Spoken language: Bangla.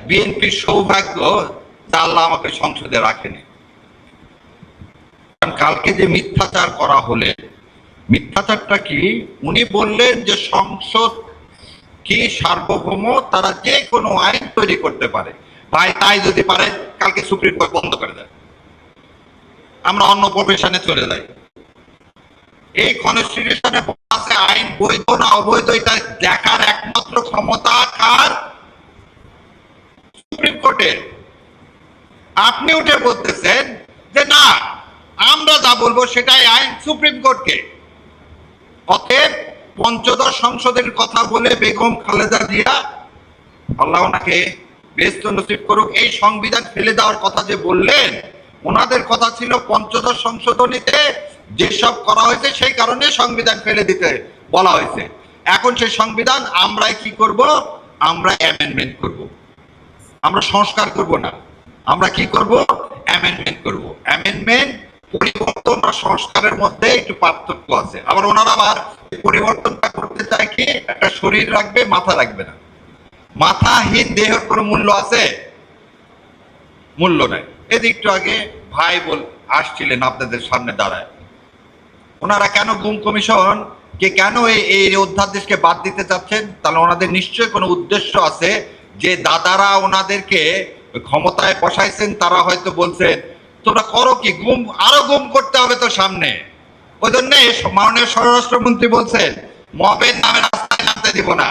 বিএনপির সৌভাগ্য যে আল্লাহ আমাকে সংসদে রাখেনি। কালকে যে মিথ্যাচার করা হলে, মিথ্যাচারটা কি? উনি বললেন যে সংসদ কি সার্বভৌম, তারা যে কোনো আইন তৈরি করতে পারে। ভাই তাই যদি পারে কালকে সুপ্রিম কোর্ট বন্ধ করে দেয়, আমরা অন্য প্রফেশনে চলে যাই। এই কনস্টিটিউশনে আছে আইন বৈধ না অবৈধ এটা দেখার একমাত্র ক্ষমতা কার? সুপ্রিম কোর্টের। আপনি উঠে বলতেছেন যে না আমরা যা বলবো সেটাই আইন সুপ্রিম কোর্টকে। অতএব পঞ্চদশ সংসদের কথা বলে বেগম খালেদা জিয়া, আল্লাহ ওনাকে বেহেশত নসিব করুক, এই সংবিধান ফেলে দেওয়ার কথা যে বললেন, ওনাদের কথা ছিল পঞ্চদশ সংশোধনীতে যেসব করা হয়েছে সেই কারণে সংবিধান ফেলে দিতে বলা হয়েছে। এখন সেই সংবিধান আমরাই কি করব? আমরা অ্যামেন্ডমেন্ট করব। আমরা সংস্কার করব না, আমরা কি করব? অ্যামেন্ডমেন্ট করব। অ্যামেন্ডমেন্ট পরিবর্তন আর সংস্কারের মধ্যে একটু পার্থক্য আছে। আবার ওনারা আবার পরিবর্তনটা করতে চায় কি একটা শরীর রাখবে, মাথা রাখবে না। মাথাহীন দেহের কোনো মূল্য আছে? মূল্য নাই। এদিকটু আগে ভাই আসছিলেন আপনাদের সামনে দাঁড়ায়, ওনারা কেন গুম কমিশন কে কেন এই অধ্যাদেশকে বাদ দিতে চাচ্ছেন? তাহলে ওনাদের নিশ্চয়ই কোনো উদ্দেশ্য আছে, যে দাদারা ওনাদেরকে ক্ষমতায় বসাইছেন, তারা হয়তো বলছেন তোমরা করো কি, গুম আরো গুম করতে হবে তো সামনে। ওই জন্য মাননীয় স্বরাষ্ট্রমন্ত্রী বলছেন মবের নামে রাস্তায় নামতে দিব না।